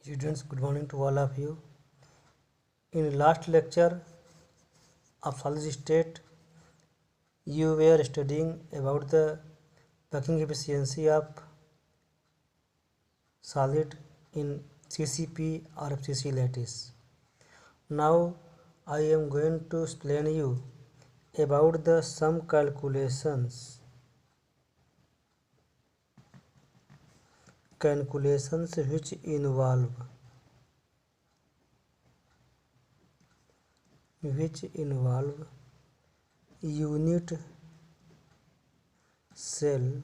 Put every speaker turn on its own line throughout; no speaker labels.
Students, good morning to all of you. In last lecture of solid state, you were studying about the packing efficiency of solid in CCP or FCC lattice. Now I am going to explain you about the some calculations which involve unit cell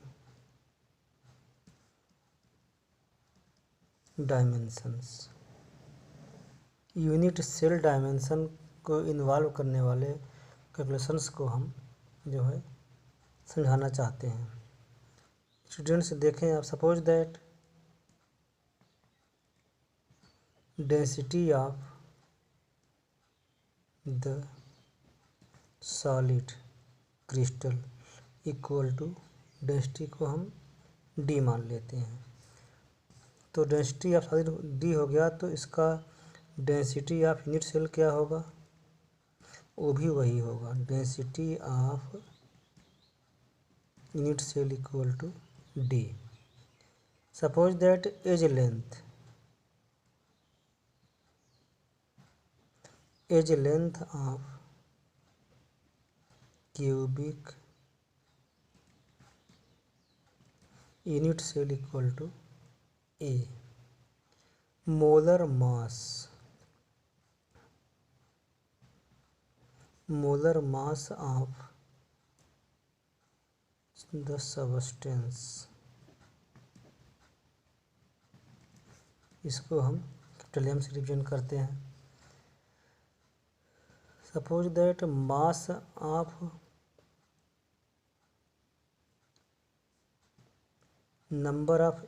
dimensions. Unit cell dimension को involve करने वाले calculations को हम जो है समझाना चाहते हैं। स्टूडेंट्स देखें, आप suppose that density of the solid crystal equal to density को हम डी मान लेते हैं। तो डेंसिटी ऑफ सॉलिड डी हो गया, तो इसका डेंसिटी ऑफ यूनिट सेल क्या होगा, वो भी वही होगा, density of unit cell equal to d. Suppose that edge length of cubic unit cell equal to a. Molar mass of the substance, इसको हम कैपिटल एम से रिप्रेजेंट करते हैं। Suppose that mass of number of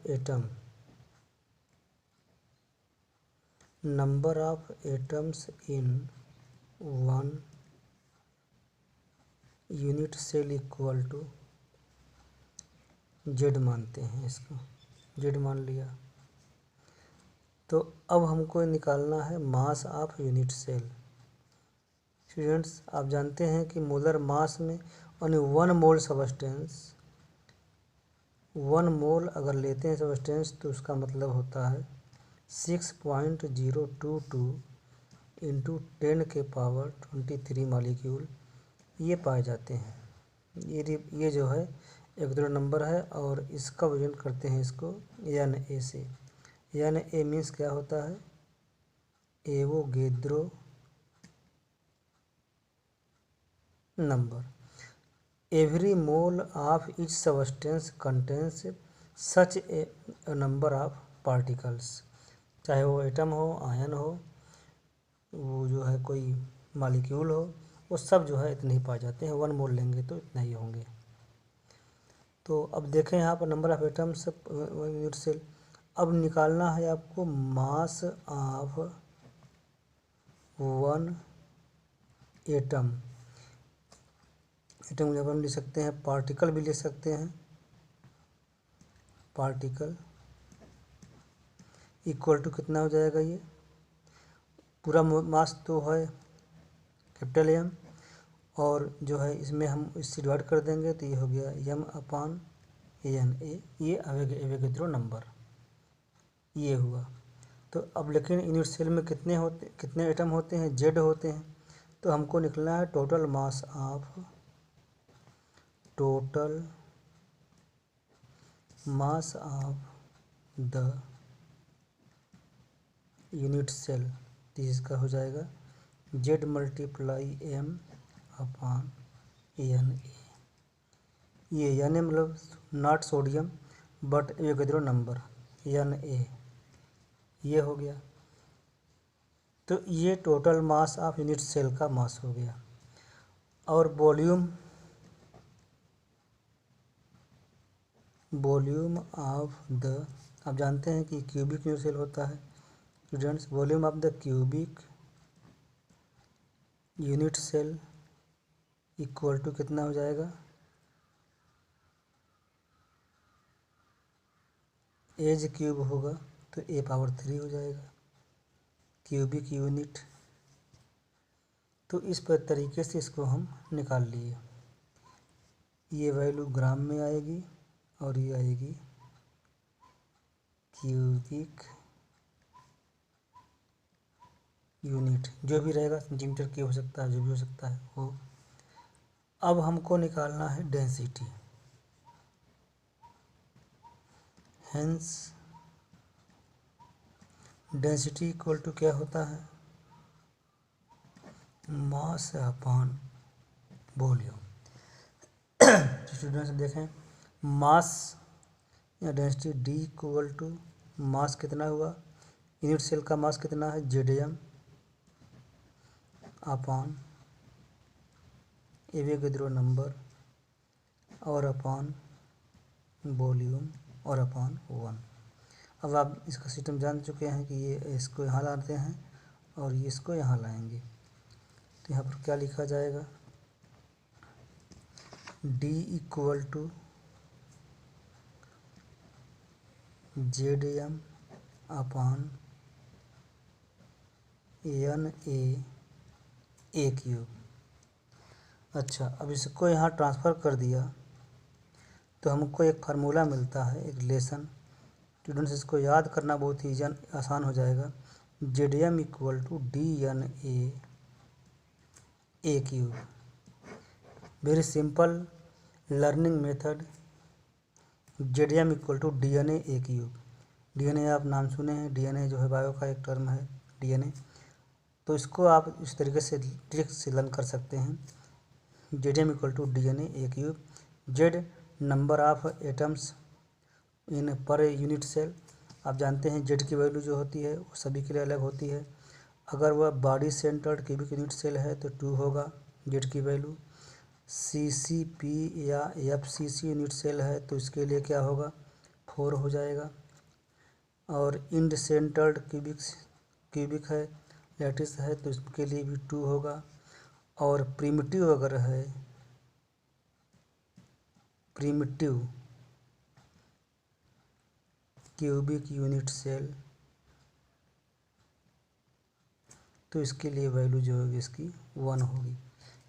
atoms in one unit cell equal to Z मानते हैं, इसको Z मान लिया। तो अब हमको निकालना है mass of unit cell. Students, आप जानते हैं कि मोलर मास में ओनली 1 मोल सब्सटेंस, 1 मोल अगर लेते हैं सब्सटेंस तो उसका मतलब होता है 6.022 इंटू 10 के पावर 23 मॉलिक्यूल ये पाए जाते हैं। ये जो है एक नंबर है और इसका वजन करते हैं इसको Na से। Na मीन्स क्या होता है, Avogadro number. Every mole of each substance contains such A number of particles, चाहे वो एटम हो, आयन हो, वो जो है कोई मॉलिक्यूल हो, वो सब जो है इतने ही पाए जाते हैं। 1 मोल लेंगे तो इतना ही होंगे। तो अब देखें यहाँ पर number of atoms unit cell. अब निकालना है आपको मास ऑफ 1 एटम। एटम जब हम ले सकते हैं, पार्टिकल भी ले सकते हैं। पार्टिकल इक्वल टू कितना हो जाएगा, ये पूरा मास तो है कैपिटल एम, और जो है इसमें हम इससे डिवाइड कर देंगे तो ये हो गया m/Na। ये एवोगेद्रो नंबर ये हुआ। तो अब लेकिन यूनिट सेल में कितने एटम होते हैं, जेड होते हैं। तो हमको निकलना है total mass of the unit cell. तो इसका हो जाएगा Z × M/Na। ये Na मतलब not sodium but Avogadro number Na, ये हो गया। तो ये total mass of unit cell का मास हो गया। और वॉल्यूम ऑफ द, आप जानते हैं कि क्यूबिक यूनिट सेल होता है। Students, volume of the cubic unit cell equal to कितना हो जाएगा, एज क्यूब होगा तो a पावर 3 हो जाएगा क्यूबिक यूनिट। तो इस पर तरीके से इसको हम निकाल लिए। ये वैल्यू ग्राम में आएगी और ये आएगी क्यूबिक यूनिट, जो भी रहेगा सेंटीमीटर की हो सकता है, जो भी हो सकता है वो। अब हमको निकालना है density. Hence density equal to क्या होता है, मास अपॉन वॉल्यूम। स्टूडेंट्स देखें, मास या density d equal to mass कितना हुआ, यूनिट सेल का मास कितना है जेडीएम अपॉन एवोगैड्रो नंबर और अपॉन वॉल्यूम और अपॉन 1। अब आप इसका सिस्टम जान चुके हैं कि ये इसको यहाँ लाते हैं और ये इसको यहाँ लाएंगे। तो यहाँ पर क्या लिखा जाएगा, D equal to ZDM upon a cube. अच्छा, अब इसको यहाँ ट्रांसफ़र कर दिया तो हमको एक फार्मूला मिलता है, एक रिलेशन। स्टूडेंट्स इसको याद करना बहुत ही आसान हो जाएगा। ZDM equal to d a cube. Very simple learning method. ZDM equal to a cube. DNA आप नाम सुने हैं, डीएनए जो है बायो का एक टर्म है डीएनए। तो इसको आप इस तरीके से ट्रिक से लर्न कर सकते हैं। ZDM equal to a cube. Z number of atoms in per unit cell. आप जानते हैं जेड की वैल्यू जो होती है वो सभी के लिए अलग होती है। अगर वह body centred cubic unit cell है तो 2 होगा जेड की वैल्यू। सीसीपी या एफसीसी यूनिट सेल है तो इसके लिए क्या होगा, 4 हो जाएगा। और इंड सेंटर्ड क्यूबिक है, लैटिस है, तो इसके लिए भी 2 होगा। और प्रिमिटिव अगर है, प्रिमिटिव क्यूबिक यूनिट सेल, तो इसके लिए वैल्यू जो होगी इसकी 1 होगी।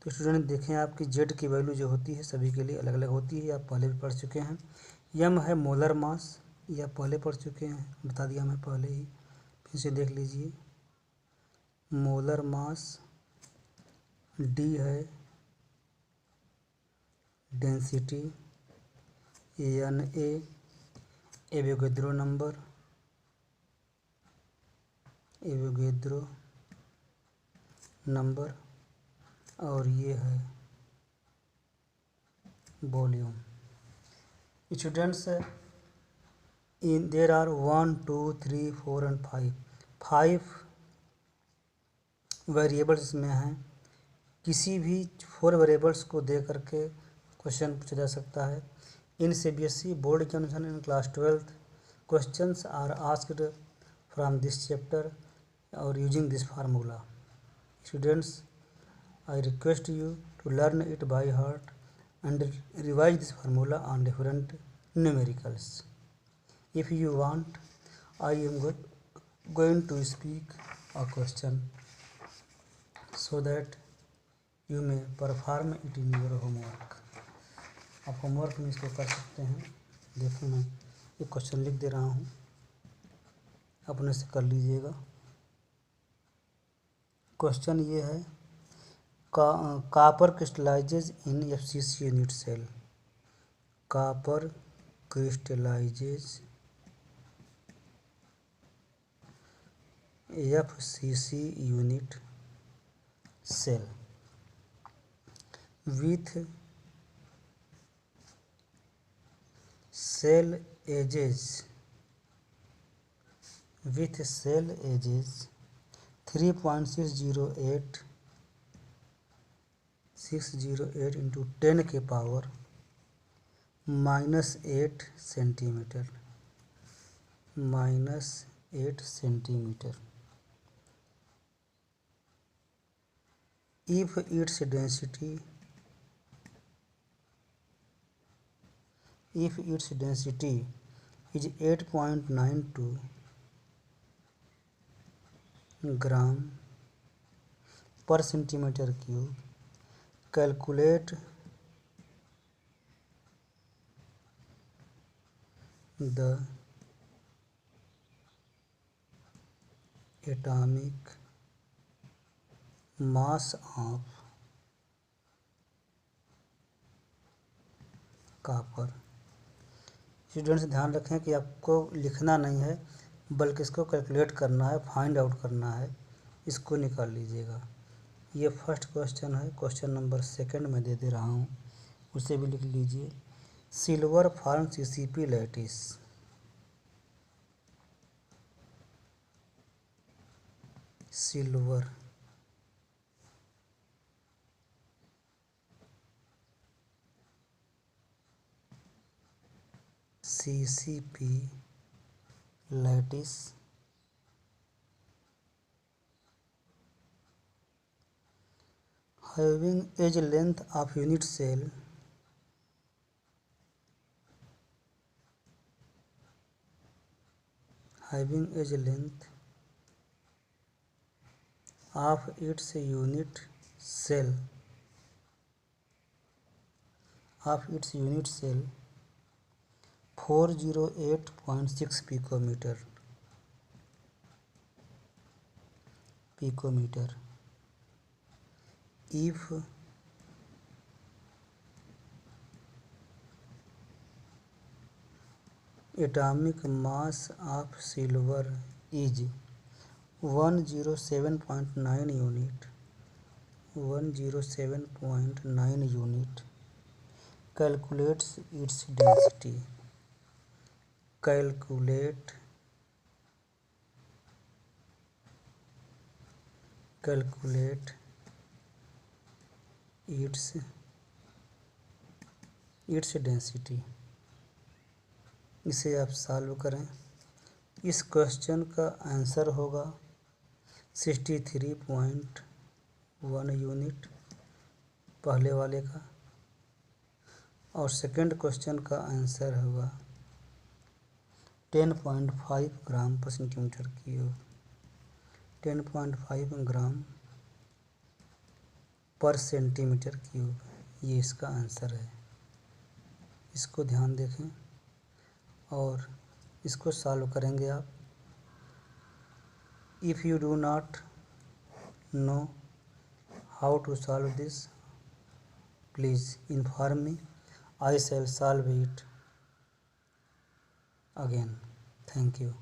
तो स्टूडेंट देखें, आपकी जेड की वैल्यू जो होती है सभी के लिए अलग अलग होती है, आप पहले भी पढ़ चुके हैं। यम है मोलर मास, या पहले पढ़ चुके हैं, बता दिया मैं पहले ही, फिर से देख लीजिए। मोलर मास, डी है density, N A Avogadro number, और ये है volume. Students, in there are 1 2 3 4 and 5 variables इसमें हैं। किसी भी 4 वेरिएबल्स को दे करके क्वेश्चन पूछा जा सकता है। In CBSE board examination in class 12th questions are asked from this chapter और using this formula. Students, I request you to learn it by heart and revise this formula on different numericals. If you want, I am going to speak a question so that you may perform it in your homework. आप homework में इसको कर सकते हैं। देखिए, मैं एक question लिख दे रहा हूँ, अपने से कर लीजिएगा। क्वेश्चन ये है, copper crystallizes in FCC unit cell. Copper crystallizes FCC unit cell with cell edges 3.608 into 10 के power -8 centimetre if its density is 8.92 ग्राम पर centimetre cube. Calculate the atomic mass of copper. Students ध्यान रखें कि आपको लिखना नहीं है बल्कि इसको कैलकुलेट करना है, फाइंड आउट करना है, इसको निकाल लीजिएगा। ये फर्स्ट क्वेश्चन है। क्वेश्चन नंबर सेकंड में दे रहा हूँ, उसे भी लिख लीजिए। Silver form CCP lattice. Silver CCP lattice having edge length of unit cell having edge length of its unit cell 408.6 picometer if atomic mass of silver is 107.9 unit. Calculates its density. Calculate its density। इसे आप solve करें। इस question का answer होगा 63.1 unit पहले वाले का, और सेकंड क्वेश्चन का आंसर होगा 10.5 ग्राम पर सेंटीमीटर क्यूब। 10.5 ग्राम पर सेंटीमीटर क्यूब, ये इसका आंसर है। इसको ध्यान देखें और इसको सॉल्व करेंगे आप। If you do not know how to solve this, please inform me, I shall solve it again. Thank you.